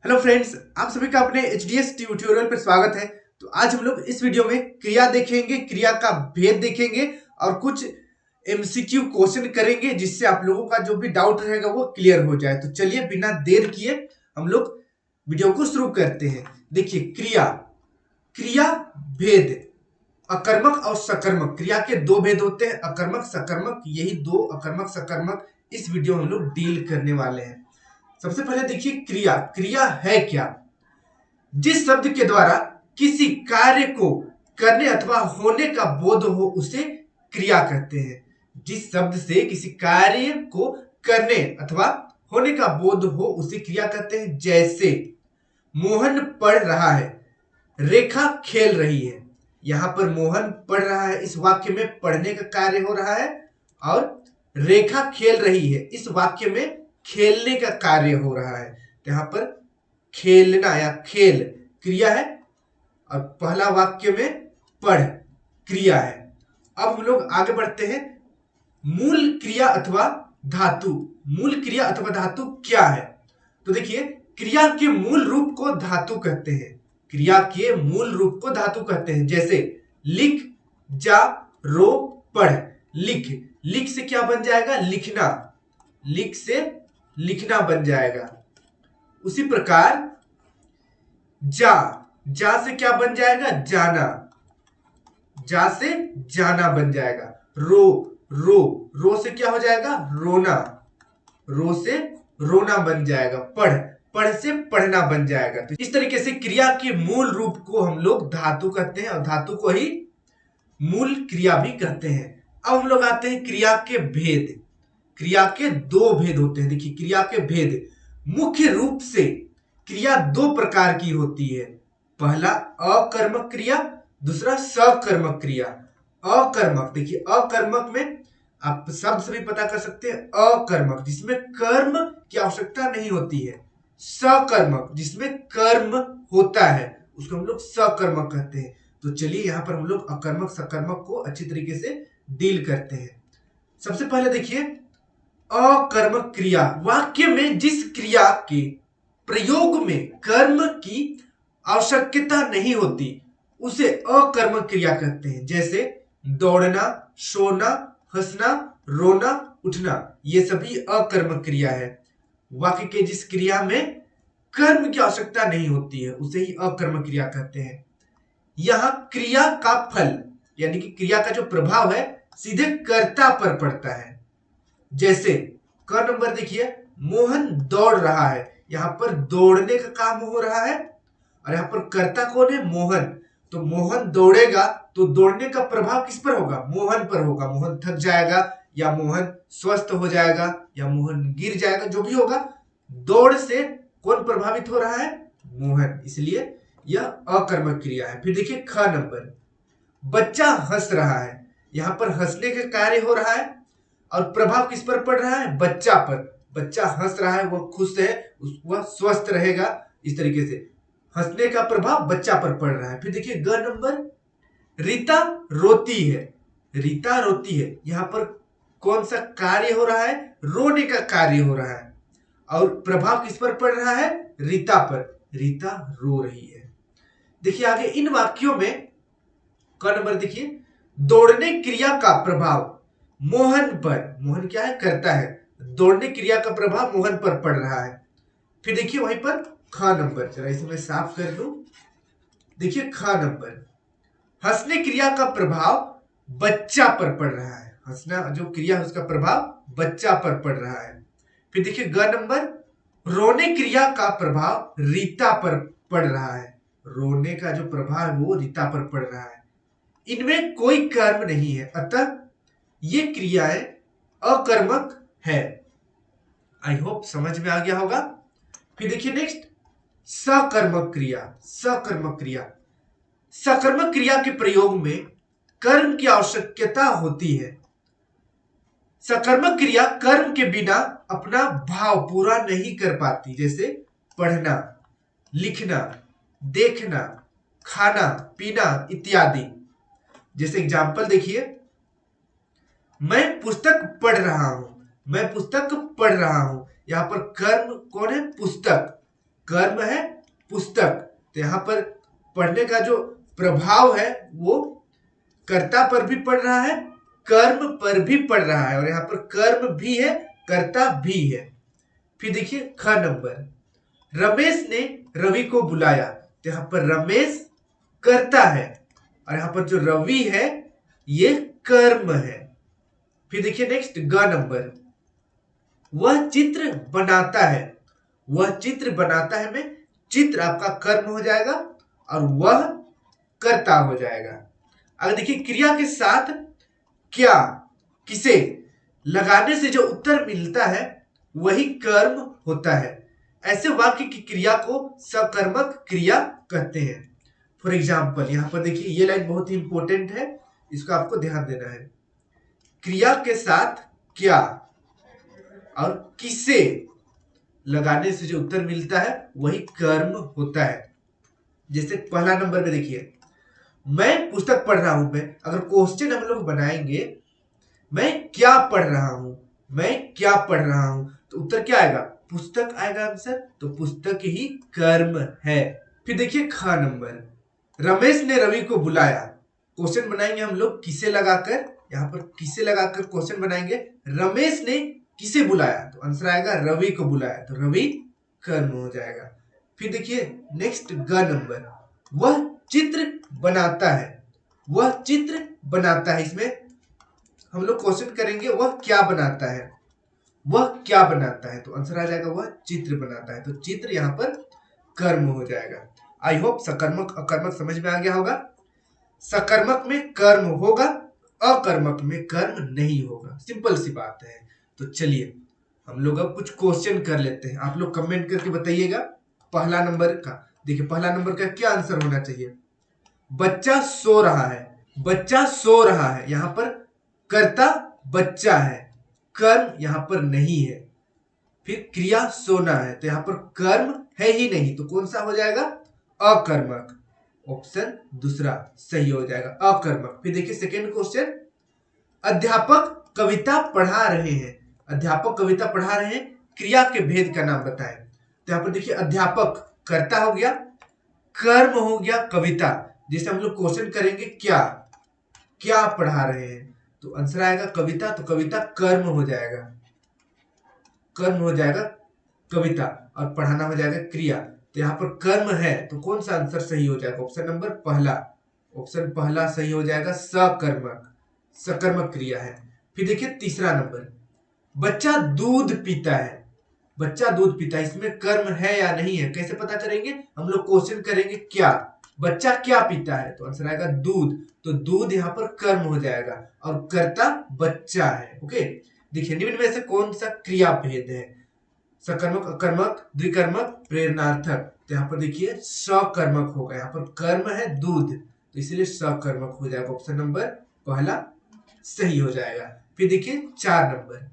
Hello friends, आप सभी का अपने एचडीएस ट्यूटोरियल पर स्वागत है। तो आज हम लोग इस वीडियो में क्रिया देखेंगे, क्रिया का भेद देखेंगे और कुछ एमसीक्यू क्वेश्चन करेंगे जिससे आप लोगों का जो भी डाउट रहेगा वो क्लियर हो जाए। तो चलिए बिना देर किए हम लोग वीडियो को शुरू करते हैं। देखिए क्रिया, क्रिया भेद, अकर्मक और सकर्मक। क्रिया के दो भेद होते हैं, अकर्मक सकर्मक। यही दो अकर्मक सकर्मक इस वीडियो में हम लोग डील करने वाले हैं। सबसे पहले देखिए क्रिया, क्रिया है क्या? जिस शब्द के द्वारा किसी कार्य को करने अथवा होने का बोध हो उसे क्रिया कहते हैं। जिस शब्द से किसी कार्य को करने अथवा होने का बोध हो उसे क्रिया कहते हैं। जैसे मोहन पढ़ रहा है, रेखा खेल रही है। यहां पर मोहन पढ़ रहा है, इस वाक्य में पढ़ने का कार्य हो रहा है, और रेखा खेल रही है, इस वाक्य में खेलने का कार्य हो रहा है। तो यहां पर खेलना या खेल क्रिया है और पहला वाक्य में पढ़ क्रिया है। अब हम लोग आगे बढ़ते हैं। मूल क्रिया अथवा धातु। मूल क्रिया अथवा धातु क्या है? तो देखिए क्रिया के मूल रूप को धातु कहते हैं। क्रिया के मूल रूप को धातु कहते हैं। जैसे लिख, जा, रो, पढ़। लिख, लिख से क्या बन जाएगा? लिखना। लिख से लिखना बन जाएगा। उसी प्रकार जा, जा से क्या बन जाएगा? जाना। जा से जाना बन जाएगा। रो, रो, रो से क्या हो जाएगा? रोना। रो से रोना बन जाएगा। पढ़, पढ़ से पढ़ना बन जाएगा। तो इस तरीके से क्रिया के मूल रूप को हम लोग धातु कहते हैं और धातु को ही मूल क्रिया भी कहते हैं। अब हम लोग आते हैं क्रिया के भेद। क्रिया के दो भेद होते हैं। देखिए क्रिया के भेद, मुख्य रूप से क्रिया दो प्रकार की होती है। पहला अकर्मक क्रिया, दूसरा सकर्मक क्रिया। अकर्मक, देखिए अकर्मक में आप शब्द से भी पता कर सकते हैं, अकर्मक जिसमें कर्म की आवश्यकता नहीं होती है। सकर्मक जिसमें कर्म होता है उसको हम लोग सकर्मक कहते हैं। तो चलिए यहां पर हम लोग अकर्मक सकर्मक को अच्छी तरीके से डील करते हैं। सबसे पहले देखिए अकर्मक क्रिया, वाक्य में जिस क्रिया के प्रयोग में कर्म की आवश्यकता नहीं होती उसे अकर्मक क्रिया कहते हैं। जैसे दौड़ना, सोना, हंसना, रोना, उठना, ये सभी अकर्मक क्रिया है। वाक्य के जिस क्रिया में कर्म की आवश्यकता नहीं होती है उसे ही अकर्मक क्रिया कहते हैं। यहां क्रिया का फल यानी कि क्रिया का जो प्रभाव है सीधे कर्ता पर पड़ता है। जैसे क नंबर देखिए, मोहन दौड़ रहा है। यहां पर दौड़ने का काम हो रहा है और यहां पर कर्ता कौन है? मोहन। तो मोहन दौड़ेगा तो दौड़ने का प्रभाव किस पर होगा? मोहन पर होगा। मोहन थक जाएगा या मोहन स्वस्थ हो जाएगा या मोहन गिर जाएगा, जो भी होगा दौड़ से कौन प्रभावित हो रहा है? मोहन। इसलिए यह अकर्मक क्रिया है। फिर देखिए ख नंबर, बच्चा हंस रहा है। यहां पर हंसने का कार्य हो रहा है और प्रभाव किस पर पड़ रहा है? बच्चा पर। बच्चा हंस रहा है, वह खुश है, वह स्वस्थ रहेगा। इस तरीके से हंसने का प्रभाव बच्चा पर पड़ रहा है। फिर देखिए ग नंबर, रीता रोती है। रीता रोती है, यहां पर कौन सा कार्य हो रहा है? रोने का कार्य हो रहा है और प्रभाव किस पर पड़ रहा है? रीता पर। रीता रो रही है। देखिए आगे इन वाक्यों में क नंबर देखिए, दौड़ने क्रिया का प्रभाव मोहन पर। मोहन क्या है? करता है। दौड़ने क्रिया का प्रभाव मोहन पर पड़ रहा है। फिर देखिए वहीं पर ख नंबर, जरा इसे मैं साफ कर दूं। देखिए ख नंबर, हंसने क्रिया का प्रभाव बच्चा पर पड़ रहा है। हंसना जो क्रिया है उसका प्रभाव बच्चा पर पड़ रहा है। फिर देखिए ग नंबर, रोने क्रिया का प्रभाव रीता पर पड़ रहा है। रोने का जो प्रभाव है वो रीता पर पड़ रहा है। इनमें कोई कर्म नहीं है, अतः ये क्रियाएं अकर्मक है। आई होप समझ में आ गया होगा। फिर देखिए नेक्स्ट, सकर्मक क्रिया। सकर्मक क्रिया, सकर्मक क्रिया के प्रयोग में कर्म की आवश्यकता होती है। सकर्मक क्रिया कर्म के बिना अपना भाव पूरा नहीं कर पाती। जैसे पढ़ना, लिखना, देखना, खाना, पीना इत्यादि। जैसे एग्जाम्पल देखिए, मैं पुस्तक पढ़ रहा हूं। मैं पुस्तक पढ़ रहा हूं, यहां पर कर्म कौन है? पुस्तक। कर्म है पुस्तक, तो यहाँ पर पढ़ने का जो प्रभाव है वो कर्ता पर भी पड़ रहा है, कर्म पर भी पड़ रहा है, और यहाँ पर कर्म भी है, कर्ता भी है। फिर देखिए ख नंबर, रमेश ने रवि को बुलाया, तो यहाँ पर रमेश कर्ता है और यहाँ पर जो रवि है ये कर्म है। फिर देखिए नेक्स्ट ग नंबर, वह चित्र बनाता है, वह चित्र बनाता है में चित्र आपका कर्म हो जाएगा और वह कर्ता हो जाएगा। अगर देखिए क्रिया के साथ क्या किसे लगाने से जो उत्तर मिलता है वही कर्म होता है। ऐसे वाक्य की क्रिया को सकर्मक क्रिया कहते हैं। फॉर एग्जाम्पल यहाँ पर देखिए ये लाइन बहुत ही इंपॉर्टेंट है, इसको आपको ध्यान देना है। क्रिया के साथ क्या और किसे लगाने से जो उत्तर मिलता है वही कर्म होता है। जैसे पहला नंबर में देखिए, मैं पुस्तक पढ़ रहा हूं, मैं अगर क्वेश्चन हम लोग बनाएंगे मैं क्या पढ़ रहा हूं, मैं क्या पढ़ रहा हूं, तो उत्तर क्या आएगा, पुस्तक आएगा आंसर, तो पुस्तक ही कर्म है। फिर देखिए ख नंबर, रमेश ने रवि को बुलाया, क्वेश्चन बनाएंगे हम लोग किसे लगाकर, यहाँ पर किसे लगाकर क्वेश्चन बनाएंगे, रमेश ने किसे बुलाया, तो आंसर आएगा रवि को बुलाया, तो रवि कर्म हो जाएगा। फिर देखिए नेक्स्ट ग नंबर, वह चित्र बनाता है, वह चित्र बनाता है, इसमें हम लोग क्वेश्चन करेंगे वह क्या बनाता है, वह क्या बनाता है, तो आंसर आ जाएगा वह चित्र बनाता है, तो चित्र यहाँ पर कर्म हो जाएगा। आई होप सकर्मक अकर्मक समझ में आ गया होगा। सकर्मक में कर्म होगा, अकर्मक में कर्म नहीं होगा, सिंपल सी बात है। तो चलिए हम लोग अब कुछ क्वेश्चन कर लेते हैं, आप लोग कमेंट करके बताइएगा। पहला नंबर का देखिए, पहला नंबर का क्या आंसर होना चाहिए, बच्चा सो रहा है, बच्चा सो रहा है, यहाँ पर कर्ता बच्चा है, कर्म यहाँ पर नहीं है। फिर क्रिया सोना है, तो यहाँ पर कर्म है ही नहीं, तो कौन सा हो जाएगा, अकर्मक, ऑप्शन दूसरा सही हो जाएगा, अकर्मक। फिर देखिए सेकेंड क्वेश्चन, अध्यापक कविता पढ़ा रहे हैं, अध्यापक कविता पढ़ा रहे हैं, क्रिया के भेद का नाम बताएं, तो यहाँ पर देखिए अध्यापक कर्ता हो गया, कर्म हो गया कविता, जैसे हम लोग क्वेश्चन करेंगे क्या क्या पढ़ा रहे हैं, तो आंसर आएगा कविता, तो कविता कर्म हो जाएगा, कर्म हो जाएगा कविता, और पढ़ाना हो जाएगा क्रिया, तो यहाँ पर कर्म है, तो कौन सा आंसर सही हो जाएगा, ऑप्शन नंबर पहला, ऑप्शन पहला सही हो जाएगा, सकर्मक, सकर्मक क्रिया है। फिर देखिए तीसरा नंबर, बच्चा दूध पीता है, बच्चा दूध पीता है, इसमें कर्म है या नहीं है, कैसे पता करेंगे, हम लोग क्वेश्चन करेंगे क्या, बच्चा क्या पीता है, तो आंसर आएगा दूध, तो दूध यहाँ पर कर्म हो जाएगा और कर्ता बच्चा है। ओके, देखिए निम्न में से कौन सा क्रिया भेद है, सकर्मक, अकर्मक, द्विकर्मक, प्रेरणार्थक, तो यहाँ पर देखिए सकर्मक होगा, यहाँ पर कर्म है दूध, तो इसलिए सकर्मक हो जाएगा, ऑप्शन नंबर पहला सही हो जाएगा। फिर देखिए 4 नंबर,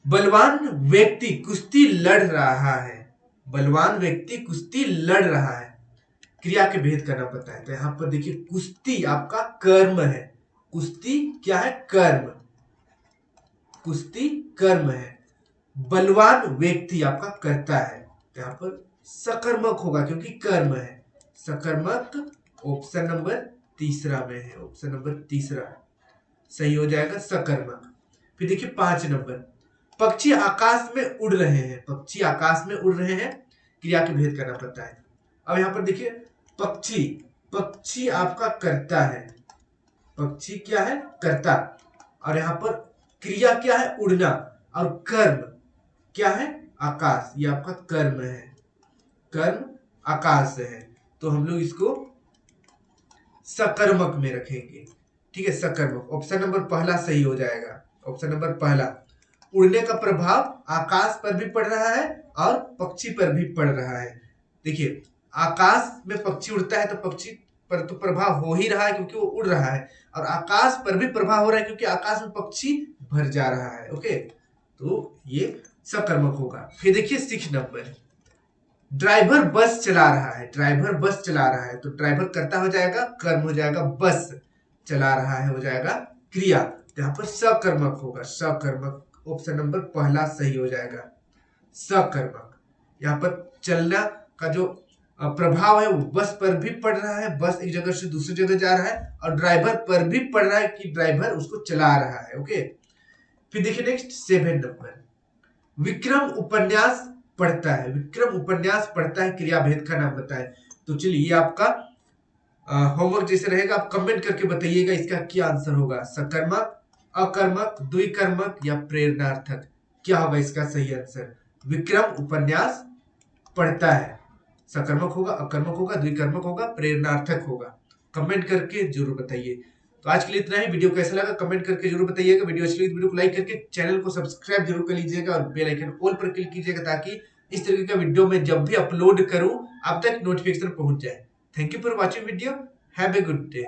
बलवान व्यक्ति कुश्ती लड़ रहा है, बलवान व्यक्ति कुश्ती लड़ रहा है, क्रिया के भेद करना पता है, तो यहाँ पर देखिए कुश्ती आपका कर्म है, कुश्ती क्या है, कर्म, कुश्ती कर्म है, बलवान व्यक्ति आपका कर्ता है, तो यहाँ पर सकर्मक होगा क्योंकि कर्म है, सकर्मक ऑप्शन नंबर तीसरा में है, ऑप्शन नंबर तीसरा सही हो जाएगा, सकर्मक। फिर देखिए 5 नंबर, पक्षी आकाश में उड़ रहे हैं, पक्षी आकाश में उड़ रहे हैं, क्रिया के भेद करना पड़ता है। अब यहाँ पर देखिए पक्षी, पक्षी आपका कर्ता है, पक्षी क्या है, कर्ता, और यहाँ पर क्रिया क्या है, उड़ना, और कर्म क्या है, आकाश, ये आपका कर्म है, कर्म आकाश है, तो हम लोग इसको सकर्मक में रखेंगे, ठीक है, सकर्मक, ऑप्शन नंबर पहला सही हो जाएगा, ऑप्शन नंबर पहला। उड़ने का प्रभाव आकाश पर भी पड़ रहा है और पक्षी पर भी पड़ रहा है। देखिए आकाश में पक्षी उड़ता है तो पक्षी पर तो प्रभाव हो ही रहा है क्योंकि वो उड़ रहा है, और आकाश पर भी प्रभाव हो रहा है क्योंकि आकाश में पक्षी भर जा रहा है। ओके, तो ये सकर्मक होगा। फिर देखिए 6 नंबर, ड्राइवर बस चला रहा है, ड्राइवर बस चला रहा है, तो ड्राइवर कर्ता हो जाएगा, कर्म हो जाएगा, बस चला रहा है हो जाएगा क्रिया, तो यहाँ पर सकर्मक होगा, सकर्मक, ऑप्शन नंबर पहला सही हो जाएगा, सकर्मक। यहाँ पर चलना का जो प्रभाव है वो बस पर भी पड़ रहा है, बस एक जगह से दूसरी जगह जा रहा है, और ड्राइवर पर भी पड़ रहा है कि ड्राइवर उसको चला रहा है। ओके, फिर देखिए नेक्स्ट 7 नंबर, विक्रम उपन्यास पढ़ता है। विक्रम उपन्यास पढ़ता है, क्रियाभेद का नाम बताए। तो चलिए ये आपका होमवर्क जैसे रहेगा, आप कमेंट करके बताइएगा इसका क्या आंसर होगा, सकर्मक, अकर्मक, द्विकर्मक या प्रेरणार्थक। क्या होगा इसका सही आंसर? विक्रम उपन्यास पढ़ता है, सकर्मक होगा, अकर्मक होगा, द्विकर्मक होगा, प्रेरणार्थक होगा। कमेंट करके जरूर बताइए। तो आज के लिए इतना ही। वीडियो कैसा लगा कमेंट करके जरूर बताइएगा। वीडियो अच्छी लगी तो वीडियो को लाइक करके चैनल को सब्सक्राइब जरूर कर लीजिएगा और बेल आइकन ऑल पर क्लिक कीजिएगा ताकि इस तरीके का वीडियो मैं जब भी अपलोड करूं आप तक नोटिफिकेशन पहुंच जाए। Thank you for watching video. Have a good day.